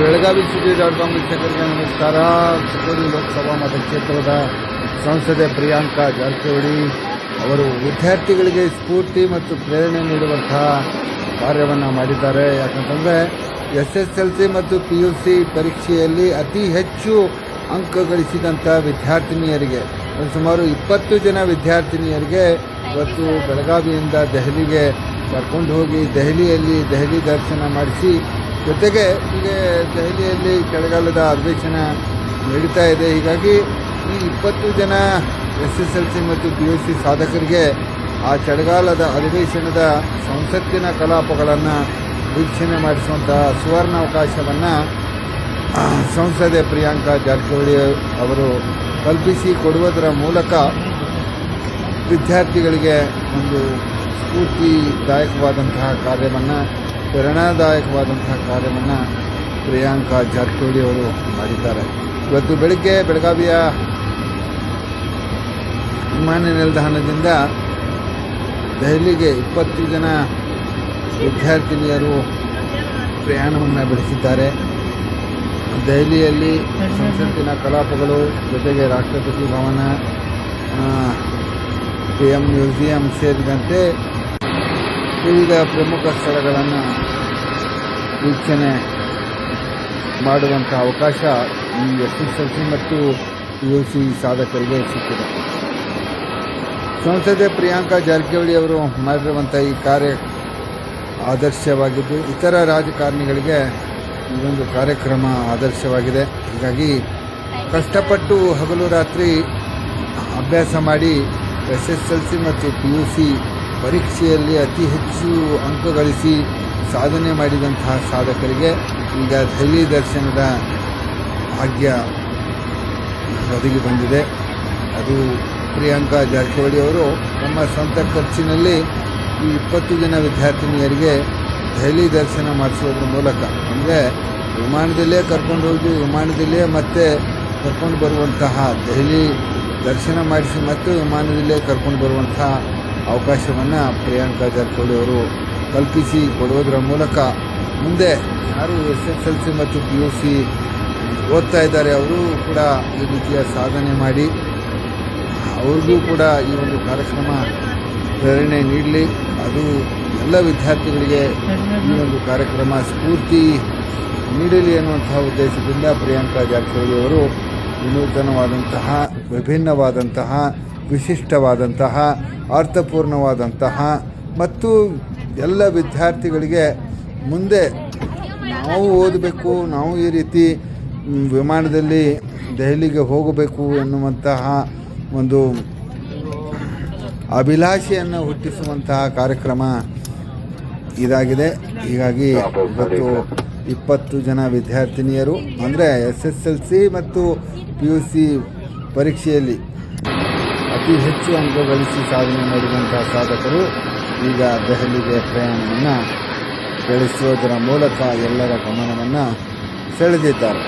ಬೆಳಗಾವಿ ಸುದ್ದಿ.com ವೀಕ್ಷಕರಿಗೆ ನಮಸ್ಕಾರ. ಚಿಕ್ಕೋಡಿ ಲೋಕಸಭಾ ಮತಕ್ಷೇತ್ರದ ಸಂಸದೆ ಪ್ರಿಯಾಂಕಾ ಜಾರಕಿಹೊಳಿ ಅವರು ವಿದ್ಯಾರ್ಥಿಗಳಿಗೆ ಸ್ಫೂರ್ತಿ ಮತ್ತು ಪ್ರೇರಣೆ ನೀಡುವಂತಹ ಕಾರ್ಯವನ್ನು ಮಾಡಿದ್ದಾರೆ. ಯಾಕಂತಂದರೆ SSLC ಮತ್ತು PUC ಪರೀಕ್ಷೆಯಲ್ಲಿ ಅತಿ ಹೆಚ್ಚು ಅಂಕ ಗಳಿಸಿದಂಥ ವಿದ್ಯಾರ್ಥಿನಿಯರಿಗೆ ಸುಮಾರು 20 ಜನ ವಿದ್ಯಾರ್ಥಿನಿಯರಿಗೆ ಇವತ್ತು ಬೆಳಗಾವಿಯಿಂದ ದೆಹಲಿಗೆ ಕರ್ಕೊಂಡು ಹೋಗಿ ದೆಹಲಿ ದರ್ಶನ ಮಾಡಿಸಿ, ಜೊತೆಗೆ ಈಗ ದೆಹಲಿಯಲ್ಲಿ ಚಳಿಗಾಲದ ಅಧಿವೇಶನ ನಡೀತಾ ಇದೆ. ಹೀಗಾಗಿ ಈ 20 ಜನ SSLC ಮತ್ತು PUC ಸಾಧಕರಿಗೆ ಆ ಚಳಿಗಾಲದ ಅಧಿವೇಶನದ ಸಂಸತ್ತಿನ ಕಲಾಪಗಳನ್ನು ವೀಕ್ಷಣೆ ಮಾಡಿಸುವಂತಹ ಸುವರ್ಣ ಅವಕಾಶವನ್ನು ಸಂಸದೆ ಪ್ರಿಯಾಂಕಾ ಜಾರಕಿಹೊಳಿ ಅವರು ಕಲ್ಪಿಸಿ ಕೊಡುವುದರ ಮೂಲಕ ವಿದ್ಯಾರ್ಥಿಗಳಿಗೆ ಒಂದು ಸ್ಫೂರ್ತಿದಾಯಕವಾದಂತಹ ಕಾರ್ಯವನ್ನು, ಪ್ರೇರಣಾದಾಯಕವಾದಂತಹ ಕಾರ್ಯವನ್ನು ಪ್ರಿಯಾಂಕಾ ಜಾರಕಿಹೊಳಿ ಅವರು ಮಾಡಿದ್ದಾರೆ. ಇವತ್ತು ಬೆಳಗ್ಗೆ ಬೆಳಗಾವಿಯ ವಿಮಾನ ನಿಲ್ದಾಣದಿಂದ ದೆಹಲಿಗೆ 20 ಜನ ವಿದ್ಯಾರ್ಥಿನಿಯರು ಪ್ರಯಾಣವನ್ನು ಬೆಳೆಸಿದ್ದಾರೆ. ದೆಹಲಿಯಲ್ಲಿ ಸಂಸತ್ತಿನ ಕಲಾಪಗಳು, ಜೊತೆಗೆ ರಾಷ್ಟ್ರಪತಿ ಭವನ, PM ಮ್ಯೂಸಿಯಂ ಸೇರಿದಂತೆ ವಿವಿಧ ಪ್ರಮುಖ ಸ್ಥಳಗಳನ್ನು ವೀಕ್ಷಣೆ ಮಾಡುವಂಥ ಅವಕಾಶ ಈ SSLC ಮತ್ತು PUC ಸಾಧಕರಿಗೆ ಸಿಕ್ಕಿದೆ. ಸಂಸದೆ ಪ್ರಿಯಾಂಕಾ ಜಾರಕಿಹೊಳಿ ಅವರು ಮಾಡಿರುವಂಥ ಈ ಕಾರ್ಯ ಆದರ್ಶವಾಗಿದ್ದು, ಇತರ ರಾಜಕಾರಣಿಗಳಿಗೆ ಈ ಒಂದು ಕಾರ್ಯಕ್ರಮ ಆದರ್ಶವಾಗಿದೆ. ಹೀಗಾಗಿ ಕಷ್ಟಪಟ್ಟು ಹಗಲು ರಾತ್ರಿ ಅಭ್ಯಾಸ ಮಾಡಿ SSLC ಮತ್ತು PUC ಪರೀಕ್ಷೆಯಲ್ಲಿ ಅತಿ ಹೆಚ್ಚು ಅಂಕ ಗಳಿಸಿ ಸಾಧನೆ ಮಾಡಿದಂತಹ ಸಾಧಕರಿಗೆ ಈಗ ದೆಹಲಿ ದರ್ಶನದ ಭಾಗ್ಯ ಒದಗಿ ಬಂದಿದೆ. ಅದು ಪ್ರಿಯಾಂಕಾ ಜಾರಕಿಹೊಳಿ ಅವರು ತಮ್ಮ ಸ್ವಂತ ಖರ್ಚಿನಲ್ಲಿ ಈ 20 ಜನ ವಿದ್ಯಾರ್ಥಿನಿಯರಿಗೆ ದೆಹಲಿ ದರ್ಶನ ಮಾಡಿಸೋದ್ರ ಮೂಲಕ, ಅಂದರೆ ವಿಮಾನದಲ್ಲೇ ಕರ್ಕೊಂಡು ಹೋಗಿ ವಿಮಾನದಲ್ಲೇ ಮತ್ತೆ ಕರ್ಕೊಂಡು ಬರುವಂತಹ, ದೆಹಲಿ ದರ್ಶನ ಮಾಡಿಸಿ ಮತ್ತು ವಿಮಾನದಲ್ಲೇ ಕರ್ಕೊಂಡು ಬರುವಂತಹ ಅವಕಾಶವನ್ನು ಪ್ರಿಯಾಂಕಾ ಜಾರಕಿಹೊಳಿ ಅವರು ಕಲ್ಪಿಸಿ ಕೊಡುವುದರ ಮೂಲಕ ಮುಂದೆ ಯಾರು SSLC ಮತ್ತು PUC ಓದ್ತಾ ಇದ್ದಾರೆ ಅವರು ಕೂಡ ಈ ರೀತಿಯ ಸಾಧನೆ ಮಾಡಿ ಅವ್ರಿಗೂ ಕೂಡ ಈ ಒಂದು ಕಾರ್ಯಕ್ರಮ ಪ್ರೇರಣೆ ನೀಡಲಿ. ಅದು ಎಲ್ಲ ವಿದ್ಯಾರ್ಥಿಗಳಿಗೆ ಈ ಒಂದು ಕಾರ್ಯಕ್ರಮ ಸ್ಫೂರ್ತಿ ನೀಡಲಿ ಅನ್ನುವಂತಹ ಉದ್ದೇಶದಿಂದ ಪ್ರಿಯಾಂಕಾ ಜಾರಕಿಹೊಳಿ ಅವರು ವಿನೂತನವಾದಂತಹ, ವಿಭಿನ್ನವಾದಂತಹ, ವಿಶಿಷ್ಟವಾದಂತಹ, ಅರ್ಥಪೂರ್ಣವಾದಂತಹ ಮತ್ತು ಎಲ್ಲ ವಿದ್ಯಾರ್ಥಿಗಳಿಗೆ ಮುಂದೆ ನಾವು ಓದಬೇಕು, ನಾವು ಈ ರೀತಿ ವಿಮಾನದಲ್ಲಿ ದೆಹಲಿಗೆ ಹೋಗಬೇಕು ಎನ್ನುವಂತಹ ಒಂದು ಅಭಿಲಾಷೆಯನ್ನು ಹುಟ್ಟಿಸುವಂತಹ ಕಾರ್ಯಕ್ರಮ ಇದಾಗಿದೆ. ಹೀಗಾಗಿ ಇವತ್ತು 20 ಜನ ವಿದ್ಯಾರ್ಥಿನಿಯರು, ಅಂದರೆ SSLC ಮತ್ತು PUC ಪರೀಕ್ಷೆಯಲ್ಲಿ ಅತಿ ಹೆಚ್ಚು ಅಂಕ ಗಳಿಸಿ ಸಾಧನೆ ಮಾಡಿದಂತಹ ಸಾಧಕರು ಈಗ ದೆಹಲಿಗೆ ಪ್ರಯಾಣವನ್ನು ಬೆಳೆಸುವುದರ ಮೂಲಕ ಎಲ್ಲರ ಗಮನವನ್ನು ಸೆಳೆದಿದ್ದಾರೆ.